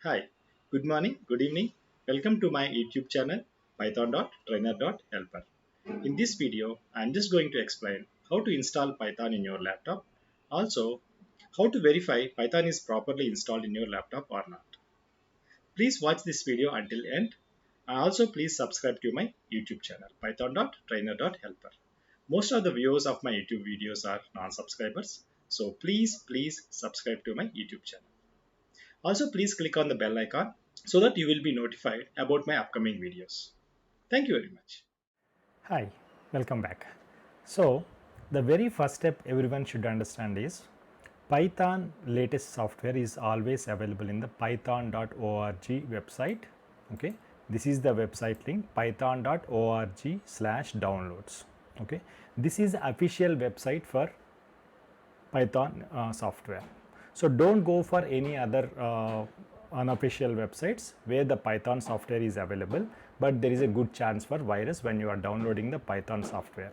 Hi, good morning, good evening. Welcome to my YouTube channel python.trainer.helper. In this video, I'm just going to explain how to install Python in your laptop. Also, how to verify Python is properly installed in your laptop or not. Please watch this video until end. And also please subscribe to my YouTube channel python.trainer.helper. Most of the viewers of my YouTube videos are non-subscribers. So please subscribe to my YouTube channel. Also please click on the bell icon so that you will be notified about my upcoming videos. Thank you very much. Hi, welcome back. So, the very first step everyone should understand is Python latest software is always available in the python.org website. Okay, this is the website link python.org/downloads. Okay, this is the official website for Python software. So don't go for any other unofficial websites where the Python software is available, but there is a good chance for virus when you are downloading the Python software.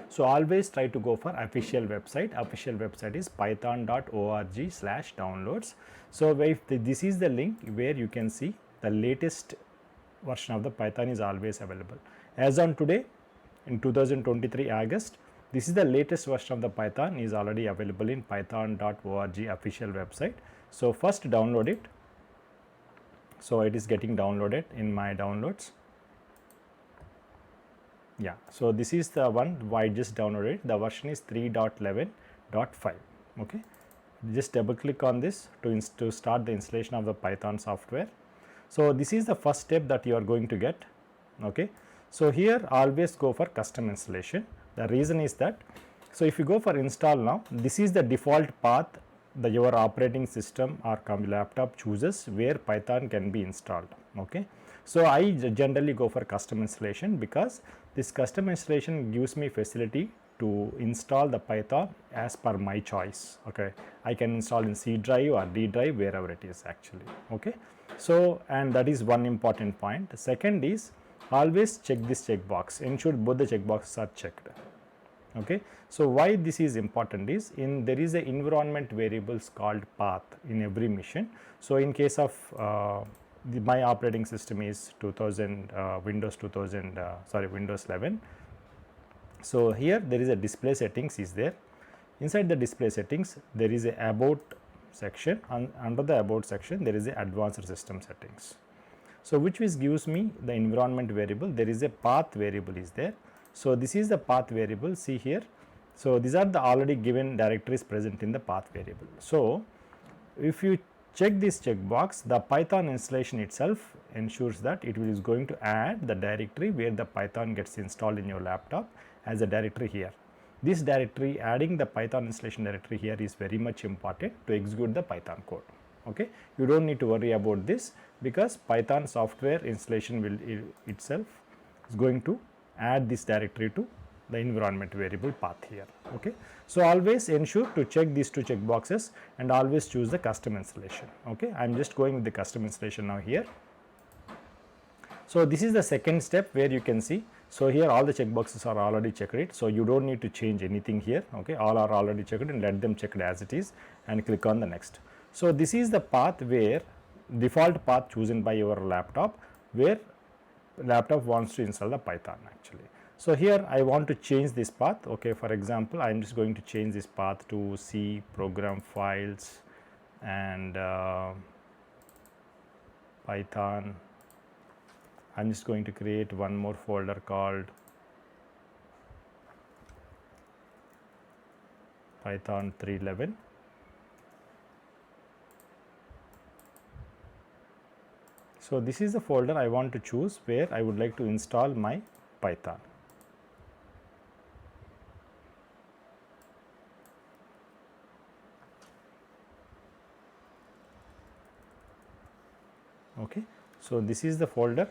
So always try to go for official website. Official website is python.org/downloads. So this is the link where you can see the latest version of the Python is always available. As on today, in 2023 August, this is the latest version of the Python is already available in python.org official website. So first download it. So it is getting downloaded in my downloads. Yeah, so this is the one I just downloaded. The version is 3.11.5. Okay, just double click on this to start the installation of the Python software. So this is the first step that you are going to get. Okay, so here always go for custom installation. The reason is that, so if you go for install now, this is the default path that your operating system or laptop chooses where Python can be installed. Okay, so I generally go for custom installation because this custom installation gives me facility to install the Python as per my choice. Okay, I can install in C drive or D drive, wherever it is actually. Okay, so and that is one important point. The second is always check this checkbox, ensure both the checkboxes are checked. Okay, so why this is important is there is a environment variables called path in every machine. So in case of my operating system is 2000 Windows 2000 Windows 11. So here there is a display settings is there. Inside the display settings there is a about section, and under the about section there is a advanced system settings. So which gives me the environment variable. There is a path variable is there. So this is the path variable, see here. So these are the already given directories present in the path variable. So if you check this checkbox, the Python installation itself ensures that it is going to add the directory where the Python gets installed in your laptop as a directory here. This directory, adding the Python installation directory here is very much important to execute the Python code. Okay, you don't need to worry about this because Python software installation will itself is going to add this directory to the environment variable path here. Okay, so always ensure to check these two checkboxes and always choose the custom installation. Okay, I'm just going with the custom installation now here. So this is the second step where you can see. So here all the checkboxes are already checked, so you don't need to change anything here. Okay, all are already checked and let them checked as it is and click on the next. So this is the path where default path chosen by your laptop where laptop wants to install the Python actually. So here I want to change this path. Okay, for example, I am just going to change this path to C program files and Python. I'm just going to create one more folder called Python 3.11. So this is the folder I want to choose where I would like to install my Python. Okay, so this is the folder.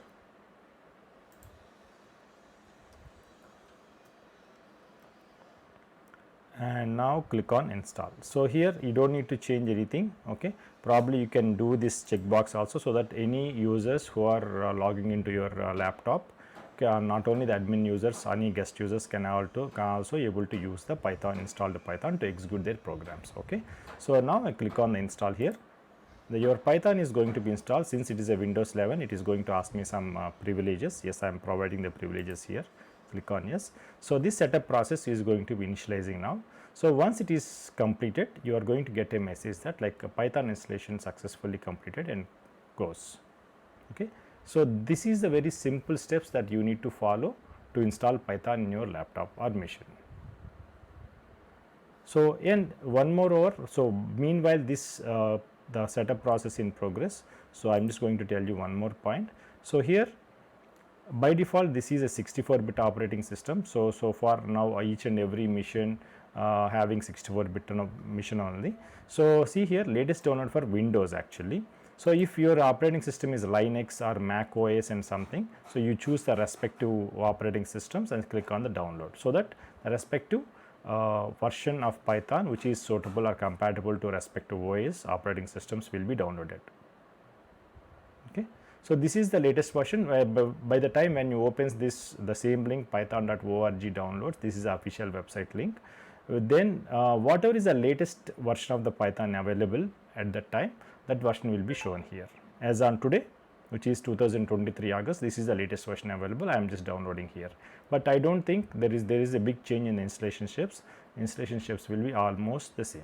And now click on install. So here you don't need to change anything. Okay, probably you can do this checkbox also so that any users who are logging into your laptop, okay, not only the admin users, any guest users can also able to use the Python, install the Python to execute their programs. Okay, so now I click on the install here. your Python is going to be installed. Since it is a Windows 11, it is going to ask me some privileges. Yes, I am providing the privileges here. Click on yes. So this setup process is going to be initializing now. So once it is completed, you are going to get a message that like a Python installation successfully completed and goes. Okay. So this is the very simple steps that you need to follow to install Python in your laptop or machine. So and one more over. So meanwhile this the setup process in progress. So I am just going to tell you one more point. So here by default this is a 64-bit operating system. So far now each and every machine having 64-bit machine only. So see here, latest download for Windows actually. So if your operating system is Linux or Mac OS and something, so you choose the respective operating systems and click on the download, so that the respective version of Python which is suitable or compatible to respective OS operating systems will be downloaded. Okay. So this is the latest version. By the time when you opens this, the same link python.org downloads, this is the official website link. Then whatever is the latest version of the Python available at that time, that version will be shown here. As on today, which is 2023 August, this is the latest version available. I am just downloading here, but I don't think there is a big change in the installation steps. Installation steps will be almost the same.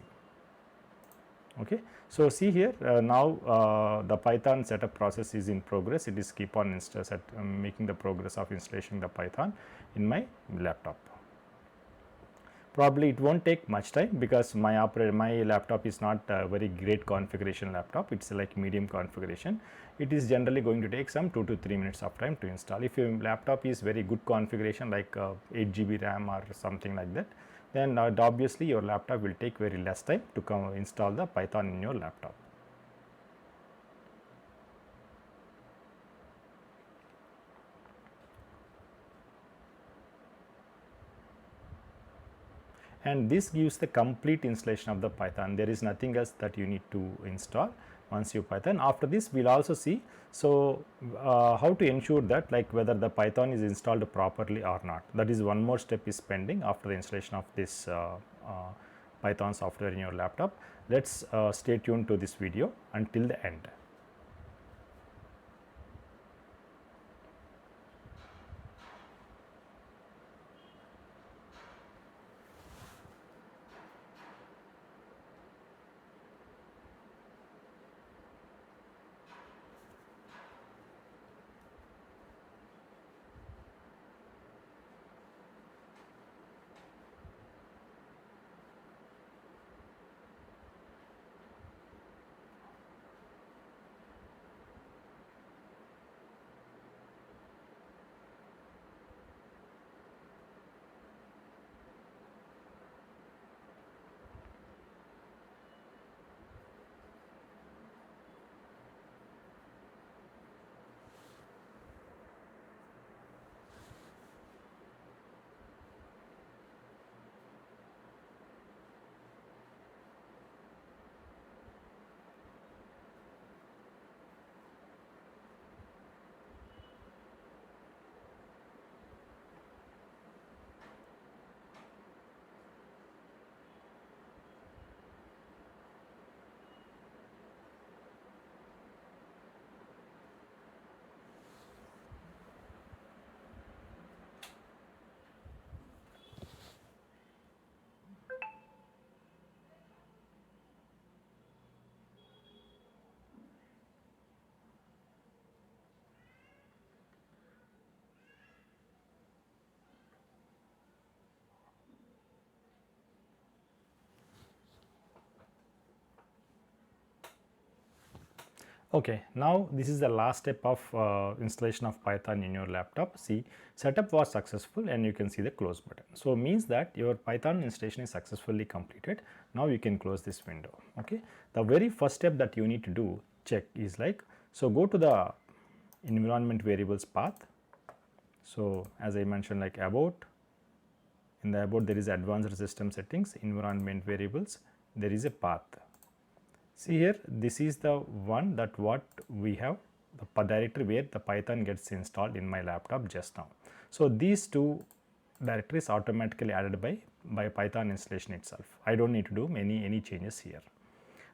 Okay. So see here, now the Python setup process is in progress. It is keep on making the progress of installation the Python in my laptop. Probably it won't take much time because my laptop is not a very great configuration laptop. It's like medium configuration. It is generally going to take some 2 to 3 minutes of time to install. If your laptop is very good configuration like 8 GB RAM or something like that, then obviously your laptop will take very less time to install the Python in your laptop. And this gives the complete installation of the Python. There is nothing else that you need to install once you Python. After this we will also see so how to ensure that like whether the Python is installed properly or not. That is one more step is pending after the installation of this Python software in your laptop. Let's stay tuned to this video until the end. Okay, now this is the last step of installation of Python in your laptop. See, setup was successful and you can see the close button. So means that your Python installation is successfully completed. Now you can close this window. Okay, the very first step that you need to do check is like, so go to the environment variables path. So as I mentioned, like about, in the about there is advanced system settings, environment variables, there is a path. See here, this is the one that what we have, the directory where the Python gets installed in my laptop just now. So these two directories automatically added by Python installation itself. I don't need to do any changes here.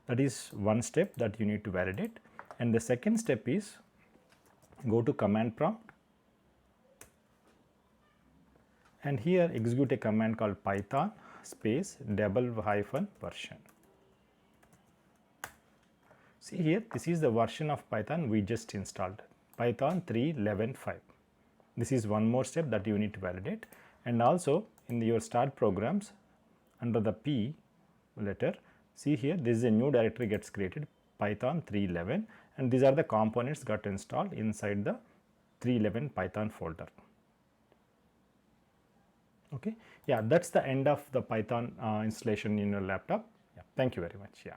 That is one step that you need to validate. And the second step is go to command prompt and here execute a command called python space --version. See here, this is the version of Python we just installed, Python 3.11.5. This is one more step that you need to validate. And also in your start programs under the P letter, see here, this is a new directory gets created, Python 3.11, and these are the components got installed inside the 3.11 Python folder. Okay, yeah, that's the end of the Python installation in your laptop. Yeah, thank you very much. Yeah.